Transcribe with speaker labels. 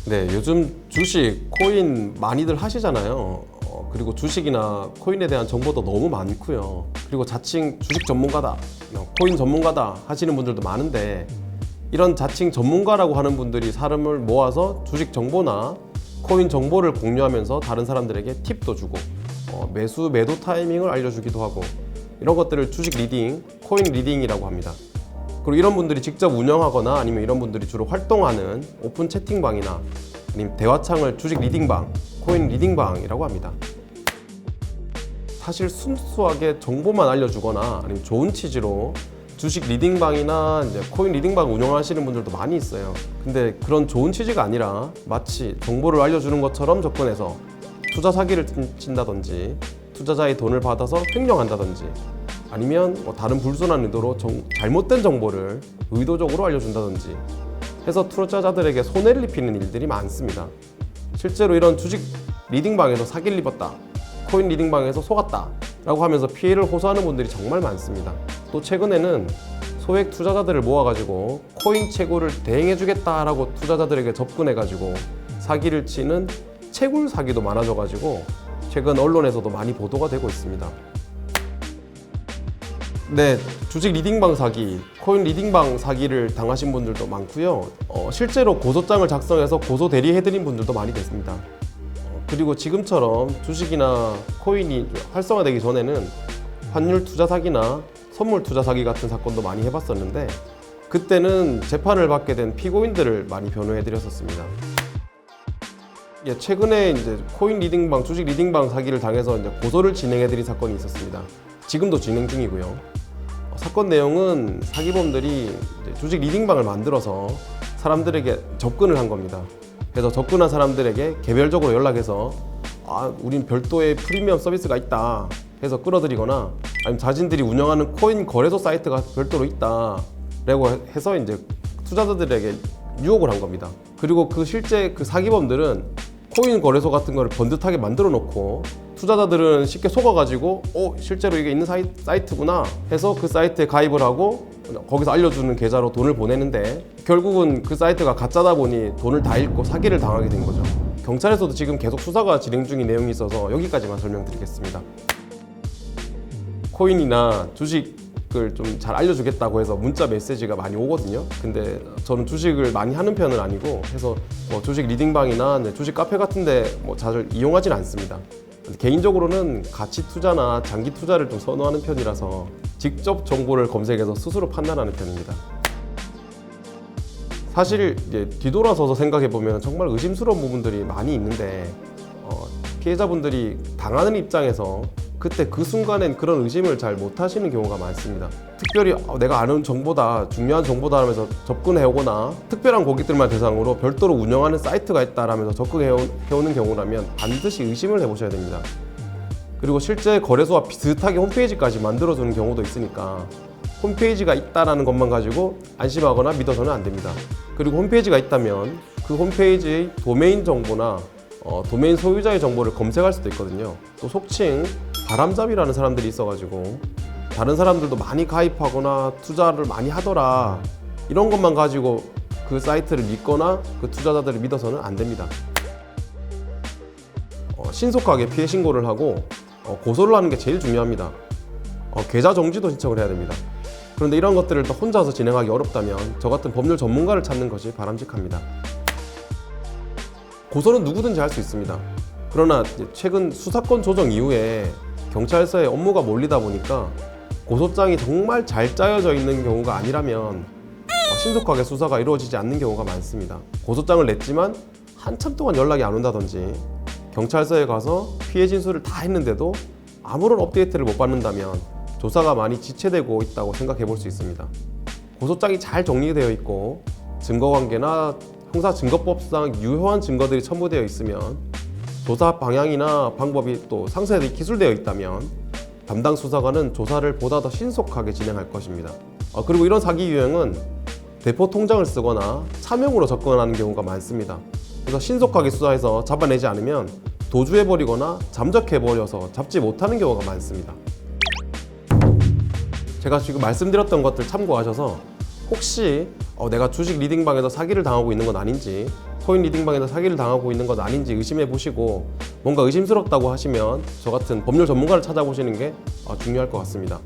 Speaker 1: 네, 요즘 주식, 코인 많이들 하시잖아요. 그리고 주식이나 코인에 대한 정보도 너무 많고요. 그리고 자칭 주식 전문가다, 코인 전문가다 하시는 분들도 많은데, 이런 자칭 전문가라고 하는 분들이 사람을 모아서 주식 정보나 코인 정보를 공유하면서 다른 사람들에게 팁도 주고 매수, 매도 타이밍을 알려주기도 하고, 이런 것들을 주식 리딩, 코인 리딩이라고 합니다. 그리고 이런 분들이 직접 운영하거나 아니면 이런 분들이 주로 활동하는 오픈 채팅방이나 아니면 대화창을 주식 리딩방, 코인 리딩방이라고 합니다. 사실 순수하게 정보만 알려주거나 아니면 좋은 취지로 주식 리딩방이나 이제 코인 리딩방 운영하시는 분들도 많이 있어요. 근데 그런 좋은 취지가 아니라 마치 정보를 알려주는 것처럼 접근해서 투자 사기를 친다든지 투자자의 돈을 받아서 횡령한다든지 아니면 다른 불순한 의도로 잘못된 정보를 의도적으로 알려준다든지 해서 투자자들에게 손해를 입히는 일들이 많습니다. 실제로 이런 주식 리딩방에서 사기를 입었다, 코인 리딩방에서 속았다 라고 하면서 피해를 호소하는 분들이 정말 많습니다. 또 최근에는 소액 투자자들을 모아가지고 코인 채굴을 대행해주겠다라고 투자자들에게 접근해가지고 사기를 치는 채굴 사기도 많아져가지고 최근 언론에서도 많이 보도가 되고 있습니다. 네, 주식 리딩방 사기, 코인 리딩방 사기를 당하신 분들도 많고요. 실제로 고소장을 작성해서 고소 대리해드린 분들도 많이 됐습니다. 그리고 지금처럼 주식이나 코인이 활성화되기 전에는 환율 투자 사기나 선물 투자 사기 같은 사건도 많이 해봤었는데, 그때는 재판을 받게 된 피고인들을 많이 변호해드렸었습니다. 최근에 이제 코인 리딩방, 주식 리딩방 사기를 당해서 이제 고소를 진행해드린 사건이 있었습니다. 지금도 진행 중이고요. 사건 내용은 사기범들이 주식 리딩방을 만들어서 사람들에게 접근을 한 겁니다. 그래서 접근한 사람들에게 개별적으로 연락해서 우린 별도의 프리미엄 서비스가 있다 해서 끌어들이거나 아니면 자신들이 운영하는 코인 거래소 사이트가 별도로 있다 라고 해서 이제 투자자들에게 유혹을 한 겁니다. 그리고 실제 그 사기범들은 코인 거래소 같은 거를 번듯하게 만들어 놓고 투자자들은 쉽게 속아가지고 실제로 이게 있는 사이트구나 해서 그 사이트에 가입을 하고 거기서 알려주는 계좌로 돈을 보내는데, 결국은 그 사이트가 가짜다 보니 돈을 다 잃고 사기를 당하게 된 거죠. 경찰에서도 지금 계속 수사가 진행 중인 내용이 있어서 여기까지만 설명드리겠습니다. 코인이나 주식을 좀 잘 알려주겠다고 해서 문자 메시지가 많이 오거든요. 근데 저는 주식을 많이 하는 편은 아니고 해서 주식 리딩방이나 주식 카페 같은데 잘 이용하진 않습니다. 개인적으로는 가치 투자나 장기 투자를 좀 선호하는 편이라서 직접 정보를 검색해서 스스로 판단하는 편입니다. 사실 이제 뒤돌아서서 생각해보면 정말 의심스러운 부분들이 많이 있는데 피해자분들이 당하는 입장에서 그때 그 순간엔 그런 의심을 잘 못하시는 경우가 많습니다. 특별히 내가 아는 정보다, 중요한 정보다 하면서 접근해오거나 특별한 고객들만 대상으로 별도로 운영하는 사이트가 있다라면서 접근해오는 경우라면 반드시 의심을 해보셔야 됩니다. 그리고 실제 거래소와 비슷하게 홈페이지까지 만들어주는 경우도 있으니까 홈페이지가 있다는 것만 가지고 안심하거나 믿어서는 안 됩니다. 그리고 홈페이지가 있다면 그 홈페이지의 도메인 정보나 도메인 소유자의 정보를 검색할 수도 있거든요. 또 속칭 바람잡이라는 사람들이 있어가지고 다른 사람들도 많이 가입하거나 투자를 많이 하더라 이런 것만 가지고 그 사이트를 믿거나 그 투자자들을 믿어서는 안 됩니다. 신속하게 피해 신고를 하고 고소를 하는 게 제일 중요합니다. 계좌 정지도 신청을 해야 됩니다. 그런데 이런 것들을 또 혼자서 진행하기 어렵다면 저 같은 법률 전문가를 찾는 것이 바람직합니다. 고소는 누구든지 할 수 있습니다. 그러나 최근 수사권 조정 이후에 경찰서에 업무가 몰리다 보니까 고소장이 정말 잘 짜여져 있는 경우가 아니라면 신속하게 수사가 이루어지지 않는 경우가 많습니다. 고소장을 냈지만 한참 동안 연락이 안 온다든지 경찰서에 가서 피해 진술을 다 했는데도 아무런 업데이트를 못 받는다면 조사가 많이 지체되고 있다고 생각해 볼 수 있습니다. 고소장이 잘 정리되어 있고 증거관계나 형사증거법상 유효한 증거들이 첨부되어 있으면 조사 방향이나 방법이 또 상세하게 기술되어 있다면 담당 수사관은 조사를 보다 더 신속하게 진행할 것입니다. 그리고 이런 사기 유형은 대포 통장을 쓰거나 차명으로 접근하는 경우가 많습니다. 그래서 신속하게 수사해서 잡아내지 않으면 도주해버리거나 잠적해버려서 잡지 못하는 경우가 많습니다. 제가 지금 말씀드렸던 것들 참고하셔서 혹시 내가 주식 리딩방에서 사기를 당하고 있는 건 아닌지 코인 리딩방에서 사기를 당하고 있는 것 아닌지 의심해 보시고 뭔가 의심스럽다고 하시면 저 같은 법률 전문가를 찾아보시는 게 중요할 것 같습니다.